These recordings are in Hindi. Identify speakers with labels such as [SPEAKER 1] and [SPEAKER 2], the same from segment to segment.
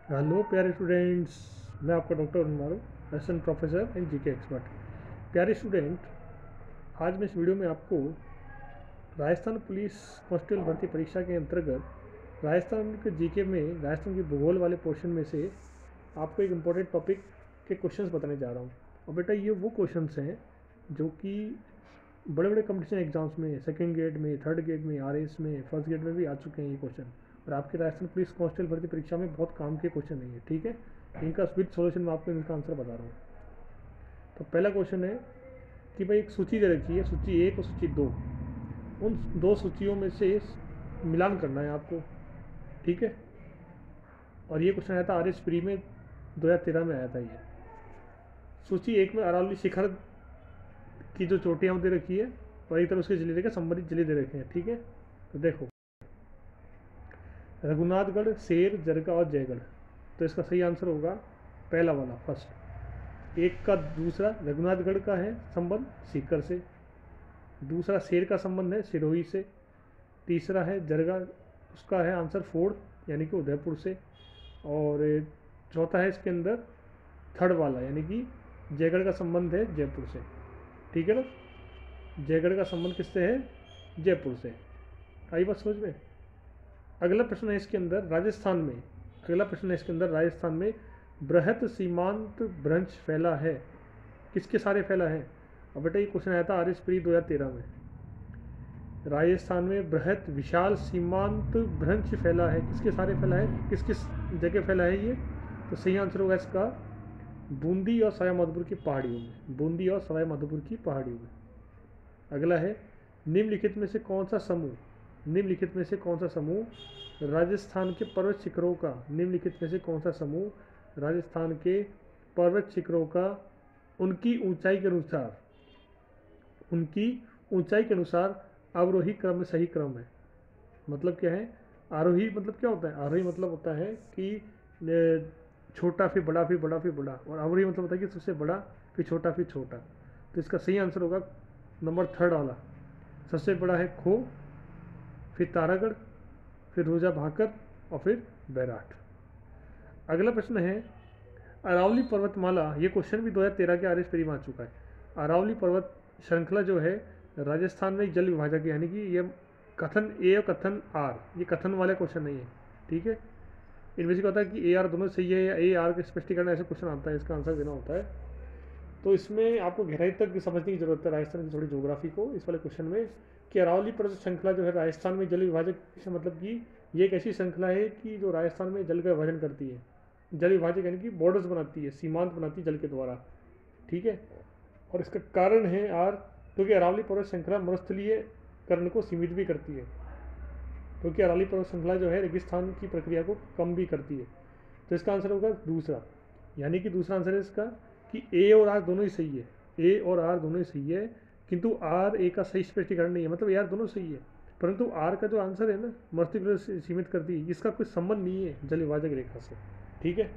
[SPEAKER 1] हेलो प्यारे स्टूडेंट्स। मैं आपका डॉक्टर मारू, assistant professor and GK expert. प्यारे स्टूडेंट, आज मैं इस वीडियो में आपको राजस्थान पुलिस कांस्टेबल भर्ती परीक्षा के अंतर्गत राजस्थान के जीके में राजस्थान के भूगोल वाले पोर्शन में से आपको एक इम्पोर्टेंट टॉपिक के क्वेश्चंस बताने जा रहा हूँ। और बेटा, ये वो क्वेश्चंस हैं जो कि बड़े बड़े कंपटीशन एग्जाम्स में, सेकेंड ग्रेड में, थर्ड ग्रेड में, आरएस में, फर्स्ट ग्रेड में भी आ चुके हैं ये क्वेश्चन। और आपके राजस्थान पुलिस कांस्टेबल भर्ती परीक्षा में बहुत काम के क्वेश्चन नहीं है, ठीक है। इनका विद सॉल्यूशन मैं आपको इनका आंसर बता रहा हूँ। तो पहला क्वेश्चन है कि भाई एक सूची दे रखी है, सूची 1 और सूची 2। उन दो सूचियों में से मिलान करना है आपको, ठीक है। और ये क्वेश्चन आया था आरएस प्री में 2013 में आया था ये। सूची 1 में अरावली शिखर की जो चोटियाँ दे रखी है और एक तरफ उसके जिले के संबंधित जिले दे रखे हैं, ठीक है। तो देखो, रघुनाथगढ़, शेर, जरगा और जयगढ़। तो इसका सही आंसर होगा पहला वाला, फर्स्ट। एक का दूसरा, रघुनाथगढ़ का है संबंध सीकर से, दूसरा शेर का संबंध है सिरोही से, तीसरा है जरगा, उसका है आंसर फोर्थ यानी कि उदयपुर से, और चौथा है इसके अंदर थर्ड वाला यानी कि जयगढ़ का संबंध है जयपुर से, ठीक है ना। जयगढ़ का संबंध किससे है? जयपुर से। आई बात समझ में। अगला प्रश्न है इसके अंदर राजस्थान में, अगला प्रश्न है इसके अंदर राजस्थान में बृहत सीमांत भ्रंश फैला है, किसके सारे फैला है? अब बेटा, ये क्वेश्चन आया था आरएस प्री 2013 में। राजस्थान में बृहत विशाल सीमांत भ्रंश फैला है, किसके सारे फैला है, किस किस जगह फैला है ये? तो सही आंसर होगा इसका बूंदी और सवाई माधोपुर की पहाड़ियों में, बूंदी और सवाई माधोपुर की पहाड़ियों में। अगला है निम्नलिखित में से कौन सा समूह, निम्नलिखित में से कौन सा समूह राजस्थान के पर्वत शिखरों का, निम्नलिखित में से कौन सा समूह राजस्थान के पर्वत शिखरों का उनकी ऊंचाई के अनुसार, उनकी ऊंचाई के अनुसार अवरोही क्रम में सही क्रम है। मतलब क्या है? आरोही मतलब क्या होता है? आरोही मतलब होता है कि छोटा फिर बड़ा फिर बड़ा फिर बड़ा, और अवरोही मतलब होता है कि सबसे बड़ा फिर छोटा फिर छोटा। तो इसका सही आंसर होगा नंबर थर्ड वाला। सबसे बड़ा है खो, फिर तारागढ़, फिर रोजा भाकर और फिर बैराट। अगला प्रश्न है अरावली पर्वतमाला। ये क्वेश्चन भी 2013 के आरएस पेरी में आ चुका है। अरावली पर्वत श्रृंखला जो है राजस्थान में एक जल विभाजक है, यानी कि ये कथन ए और कथन आर, ये कथन वाले क्वेश्चन नहीं है, ठीक है। इनमें से होता है कि ए आर दोनों सही है या ए आर के स्पष्टीकरण, ऐसे क्वेश्चन आता है, इसका आंसर देना होता है। तो इसमें आपको गहराई तक समझने की जरूरत है राजस्थान की थोड़ी ज्योग्राफी को इस वाले क्वेश्चन में, कि अरावली पर्वत श्रृंखला जो है राजस्थान में जल विभाजक, मतलब कि ये एक ऐसी श्रृंखला है कि जो राजस्थान में जल का विभाजन करती है, जल विभाजक यानी कि बॉर्डर्स बनाती है, सीमांत बनाती है जल के द्वारा, ठीक है। और इसका कारण है आर, क्योंकि अरावली पर्वत श्रृंखला मरुस्थलीय करण को सीमित भी करती है, क्योंकि अरावली पर्वत श्रृंखला जो है रेगिस्तान की प्रक्रिया को कम भी करती है। तो इसका आंसर होगा दूसरा, यानी कि दूसरा आंसर है इसका कि ए और आर दोनों ही सही है, ए और आर दोनों ही सही है, किंतु आर ए का सही स्पष्टीकरण नहीं है, मतलब यार दोनों सही है, परंतु आर का जो आंसर है ना मरुस्थलीय से सीमित करती है, इसका कोई संबंध नहीं है जल विभाजक रेखा से, ठीक है।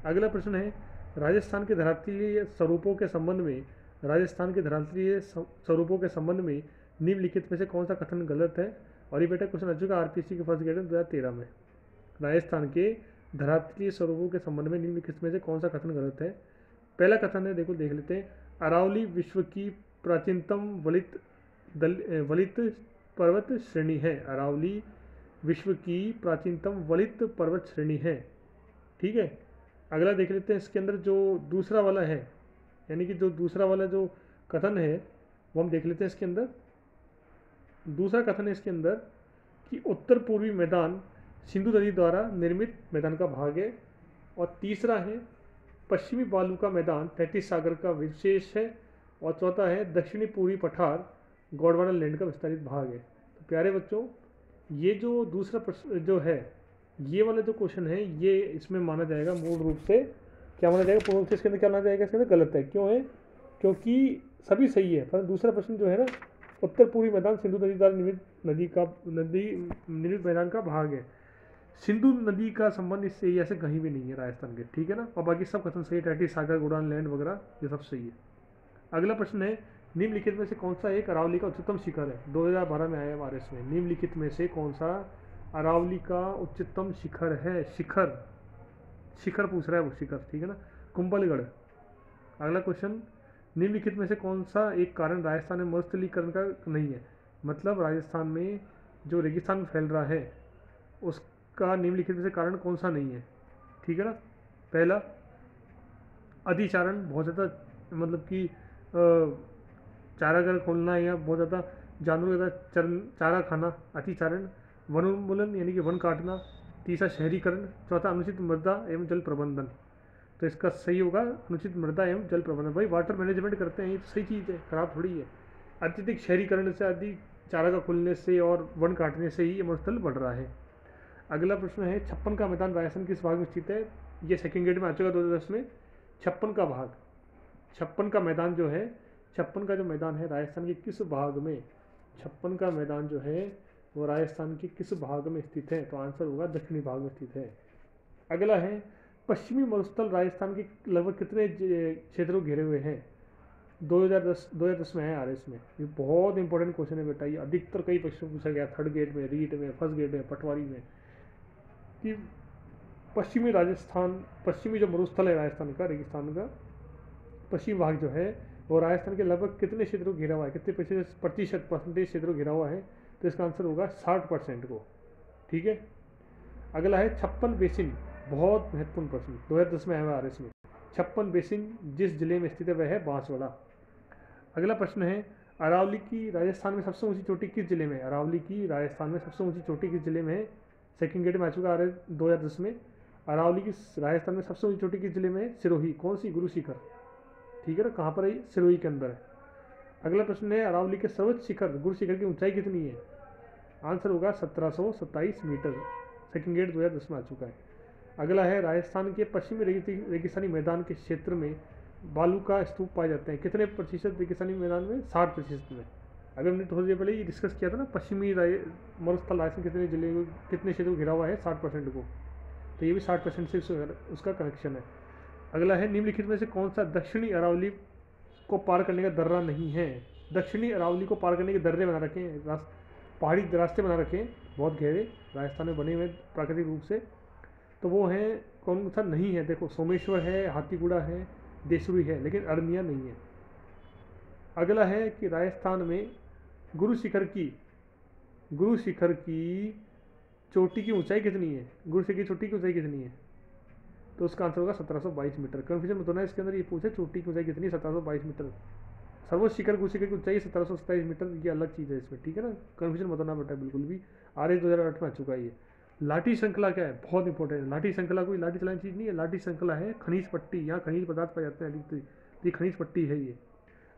[SPEAKER 1] अगला प्रश्न है राजस्थान के धरातलीय स्वरूपों के संबंध में, राजस्थान के धरातलीय स्वरूपों के संबंध में निम्नलिखित में से कौन सा कथन गलत है? और ये बेटा क्वेश्चन आ चुका आरपीसी के फर्स्ट ग्रेड में 2013 में। राजस्थान के धरातलीय स्वरूपों के संबंध में निम्नलिखित में से कौन सा कथन गलत है? पहला कथन है, देखो देख लेते हैं। अरावली विश्व की प्राचीनतम वलित पर्वत श्रेणी है, अरावली विश्व की प्राचीनतम वलित पर्वत श्रेणी है, ठीक है। अगला देख लेते हैं इसके अंदर जो दूसरा वाला है, यानी कि जो दूसरा वाला जो कथन है वो हम देख लेते हैं इसके अंदर। दूसरा कथन है इसके अंदर कि उत्तर पूर्वी मैदान सिंधु नदी द्वारा निर्मित मैदान का भाग है, और तीसरा है पश्चिमी बालू का मैदान तैतीस सागर का विशेष है, और चौथा है दक्षिणी पूर्वी पठार गोंडवाना लैंड का विस्तारित भाग है। तो प्यारे बच्चों, ये जो दूसरा प्रश्न जो है, ये वाला जो क्वेश्चन है, ये इसमें माना जाएगा मूल रूप से, क्या माना जाएगा पूर्ण रूप से, इसके अंदर क्या माना जाएगा, इसके अंदर गलत है। क्यों है? क्योंकि सभी सही है, पर दूसरा प्रश्न जो है ना, उत्तर पूर्वी मैदान सिंधु नदी द्वारा निर्मित मैदान का भाग है, सिंधु नदी का संबंध इस एरिया से कहीं भी नहीं है राजस्थान के, ठीक है ना। और बाकी सब कथन सही है, टैटी सागर गोडान लैंड वगैरह ये सब सही है। अगला प्रश्न है निम्नलिखित में से कौन सा एक अरावली का उच्चतम शिखर है? 2012 में आया आरएस में। निम्नलिखित में से कौन सा अरावली का उच्चतम शिखर है? शिखर, शिखर पूछ रहा है वो, शिखर, ठीक है ना। कुंभलगढ़। अगला क्वेश्चन, निम्नलिखित में से कौन सा एक कारण राजस्थान में मरुस्थलीकरण का नहीं है? मतलब राजस्थान में जो रेगिस्तान फैल रहा है उसका निम्नलिखित में से कारण कौन सा नहीं है, ठीक है ना। पहला, अतिचारण, बहुत ज़्यादा मतलब कि चारागार खोलना या बहुत ज़्यादा जानवरों का चारा खाना, अतिचारण। वनोन्मूलन यानी कि वन काटना। तीसरा, शहरीकरण। चौथा, अनुचित मृदा एवं जल प्रबंधन। तो इसका सही होगा अनुचित मृदा एवं जल प्रबंधन। भाई वाटर मैनेजमेंट करते हैं, ये तो सही चीज़ है, खराब थोड़ी है। अत्यधिक शहरीकरण से, अधिक चारागाह खुलने से और वन काटने से ही ये मरुस्थल बढ़ रहा है। अगला प्रश्न है, छप्पन का मैदान राजस्थान किस भाग में स्थित है? ये सेकंड ग्रेड में आ चुका 2010 में। छप्पन का भाग, छप्पन का मैदान जो है, छप्पन का जो मैदान है राजस्थान के किस भाग में, छप्पन का मैदान जो है वो राजस्थान के किस भाग में स्थित है? तो आंसर होगा दक्षिणी भाग में स्थित है। अगला है, पश्चिमी मरुस्थल राजस्थान के लगभग कितने क्षेत्रों घेरे हुए हैं? 2010 में है आरएस में। ये बहुत इंपॉर्टेंट क्वेश्चन है बेटा, ये अधिकतर कई प्रश्न पूछा गया, थर्ड ग्रेड में, रीट में, फर्स्ट ग्रेड में, पटवारी में, कि पश्चिमी राजस्थान, पश्चिमी जो मरुस्थल है राजस्थान का, रेगिस्तान का पश्चिमी भाग जो है वो राजस्थान के लगभग कितने क्षेत्रों घेरा हुआ है, कितने प्रतिशत परसेंटेज क्षेत्रों घेरा हुआ है? तो इसका आंसर होगा 60% को, ठीक है। अगला है, छप्पन बेसिन, बहुत महत्वपूर्ण प्रश्न, 2010 में आया हुआ आरएस में। छप्पन बेसिन जिस जिले में स्थित है वह है बांसवाड़ा। अगला प्रश्न है, अरावली की राजस्थान में सबसे ऊंची चोटी किस जिले में है? अरावली की राजस्थान में सबसे ऊंची चोटी किस जिले में है? सेकंड ग्रेड में आ चुका आरएस 2010 में। अरावली की राजस्थान में सबसे ऊंची चोटी किस जिले में है? सिरोही। कौन सी? गुरु शिखर, ठीक है ना। कहाँ पर है? सिरोही के अंदर है। अगला प्रश्न है, अरावली के सर्वोच्च शिखर गुरु शिखर की ऊंचाई कितनी है? आंसर होगा 1727 मीटर। सेकंड ग्रेड 2010 में आ चुका है। अगला है, राजस्थान के पश्चिमी रेगिस्तानी मैदान के क्षेत्र में बालू का स्तूप पाए जाते हैं, कितने प्रतिशत रेगिस्तानी मैदान में? 60% में। अभी हमने थोड़ी देर पहले ये डिस्कस किया था ना, पश्चिमी मरुस्थल राजस्थान कितने जिले कितने क्षेत्र को घिरा हुआ है? 60% को। तो ये भी 60% से उसका कनेक्शन है। अगला है, निम्नलिखित में से कौन सा दक्षिणी अरावली को पार करने का दर्रा नहीं है? दक्षिणी अरावली को पार करने के दर्रे बना रखे हैं, पहाड़ी रास्ते बना रखे हैं बहुत गहरे, राजस्थान में बने हुए प्राकृतिक रूप से। तो वो हैं, कौन सा नहीं है? देखो, सोमेश्वर है, हाथीगुड़ा है, देसुरी है, लेकिन अरनिया नहीं है। अगला है कि राजस्थान में गुरु शिखर की चोटी की ऊंचाई कितनी है? गुरु शिखर की चोटी की ऊंचाई कितनी है? तो उसका आंसर होगा 1722 मीटर। कन्फ्यूजन मत होना, इसके अंदर ये पूछे चोटी की ऊंचाई कितनी है, 1722 मीटर। सर्वोच्च शिखर गुरु शिखर की ऊंचाई 1727 मीटर, ये अलग चीज़ है इसमें, ठीक है ना। कन्फ्यूजन मत होना बेटा बिल्कुल भी। आरएस 2008 में आ चुका है ये। लाठी श्रृंखला क्या है? बहुत इंपॉर्टेंट है। लाठी श्रृंखला कोई लाठी चलाने चीज़ नहीं है, लाठी श्रृंखला है खनिज पट्टी, यहाँ खनिज पदार्थ पाए जाते हैं अधिकतर, ये खनिज पट्टी है ये।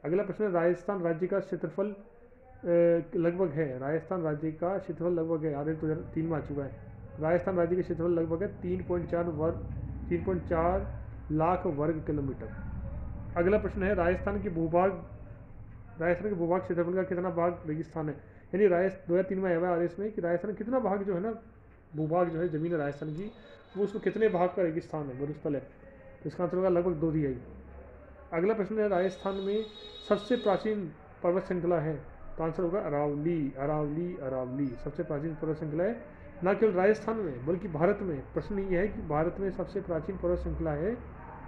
[SPEAKER 1] अगला प्रश्न है, राजस्थान राज्य का क्षेत्रफल लगभग है, राजस्थान राज्य का क्षेत्रफल लगभग है, आरएस 2003 में आ चुका है। राजस्थान राज्य का क्षेत्रफल लगभग है 3.4 लाख वर्ग किलोमीटर। अगला प्रश्न है, राजस्थान के भूभाग क्षेत्रफल का कितना भाग रेगिस्तान है? यानी 2003 में आया हुआ आरएस में कि राजस्थान में कितना भाग जो है ना, भूभाग जो है जमीन है राजस्थान की, वो उसमें कितने भाग का रेगिस्तान है, मरुस्थल है? तो इसका आंसर होगा लगभग 2 दिहाई। अगला प्रश्न है, राजस्थान में सबसे प्राचीन पर्वत श्रृंखला है? तो आंसर होगा अरावली सबसे प्राचीन पर्वत श्रृंखला है, न केवल राजस्थान में बल्कि भारत में। प्रश्न ये है कि भारत में सबसे प्राचीन पर्वत श्रृंखला है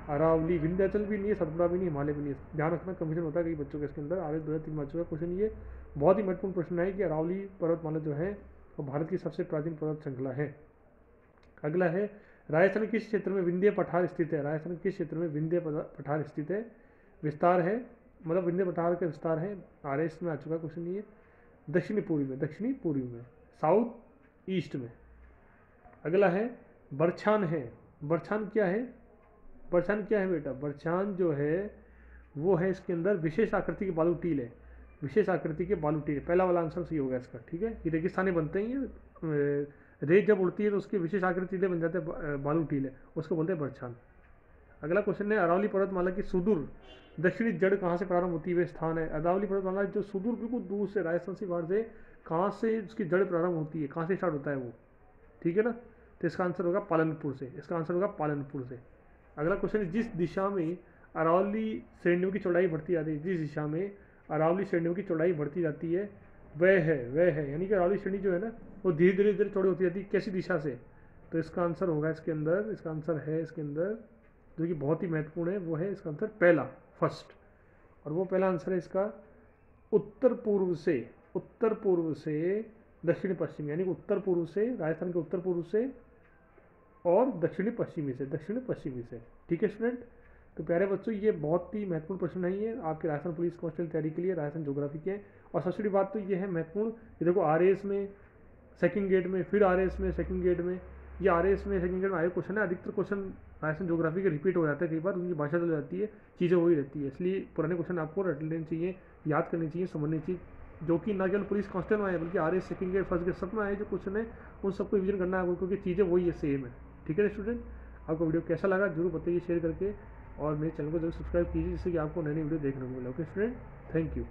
[SPEAKER 1] अरावली। विंध्याचल भी नहीं है, सतपुड़ा भी नहीं, हिमालय भी नहीं है। ध्यान रखना, कंफ्यूजन होता है कई बच्चों के इसके अंदर। आगे 2003 में आ चुका क्वेश्चन, ये बहुत ही महत्वपूर्ण प्रश्न है कि अरावली पर्वतमाला जो है वो भारत की सबसे प्राचीन पर्वत श्रृंखला है। अगला है, राजस्थान किस क्षेत्र में विंध्य पठार स्थित है? राजस्थान किस क्षेत्र में विंध्य पठार स्थित है? विस्तार है, मतलब विंध्य पठार का विस्तार है, आरएस में आ चुका क्वेश्चन ये। दक्षिणी पूर्वी में, साउथ ईस्ट में। अगला है, बरछान है। बरछान क्या है बेटा? बरछान जो है वो है इसके अंदर विशेष आकृति के बालू टील है, विशेष आकृति के बालू टील। पहला वाला आंसर सही होगा इसका, ठीक है। ये रेगिस्तानी बनते हैं, ये रेत जब उड़ती है तो उसकी विशेष आकृति बन जाते हैं, बालू टील है, उसको बोलते हैं बरछान। अगला क्वेश्चन है, अरावली पर्वतमाला की सुदूर दक्षिणी जड़ कहाँ से प्रारंभ होती है? वे स्थान है। अरावली पर्वतमाला जो सुदूर बिल्कुल दूर से, राजस्थान से बाहर से, कहाँ से उसकी जड़ प्रारंभ होती है, कहाँ से स्टार्ट होता है वो, ठीक है ना। तो इसका आंसर होगा पालनपुर से, से। अगला क्वेश्चन है, जिस दिशा में अरावली श्रेणियों की चौड़ाई बढ़ती जाती है, जिस दिशा में अरावली श्रेणियों की चौड़ाई बढ़ती जाती है वह है, यानी कि अरावली श्रेणी जो है ना वो धीरे धीरे चौड़ी होती जाती है। कैसी दिशा से? तो इसका आंसर होगा इसके अंदर, इसका आंसर है इसके अंदर जो कि बहुत ही महत्वपूर्ण है, वो है इसका आंसर पहला, फर्स्ट। और वो पहला आंसर है इसका उत्तर पूर्व से दक्षिण पश्चिम, यानी उत्तर पूर्व से, राजस्थान के उत्तर पूर्व से और दक्षिणी पश्चिमी से। ठीक है स्टूडेंट, तो प्यारे बच्चों ये बहुत ही महत्वपूर्ण प्रश्न है, ये आपके राजस्थान पुलिस कांस्टेबल तैयारी के लिए, राजस्थान ज्योग्राफी के। और सबसे बड़ी बात तो ये है महत्वपूर्ण, ये देखो RAS में सेकंड गेट में, फिर RAS में सेकंड गेट में, ये RAS में सेकंड गेट में आए क्वेश्चन है। अधिकतर क्वेश्चन राजस्थान ज्योग्राफी के रिपीट हो जाते हैं, कई बार उनकी भाषा बदल जाती है, चीज़ें वही रहती है, इसलिए पुराने क्वेश्चन आपको रट लेने चाहिए, याद करनी चाहिए, समझनी चाहिए, जो कि ना केवल पुलिस कांस्टेबल में आए बल्कि RAS second gate first gate सब में आए जो क्वेश्चन है, उन सबको रिविजन करना है, क्योंकि चीज़ें वही है, सेम है। ठीक है स्टूडेंट, आपको वीडियो कैसा लगा जरूर बताइए शेयर करके, और मेरे चैनल को जरूर सब्सक्राइब कीजिए जिससे कि आपको नई नई वीडियो देखने को मिले। Okay student, thank you.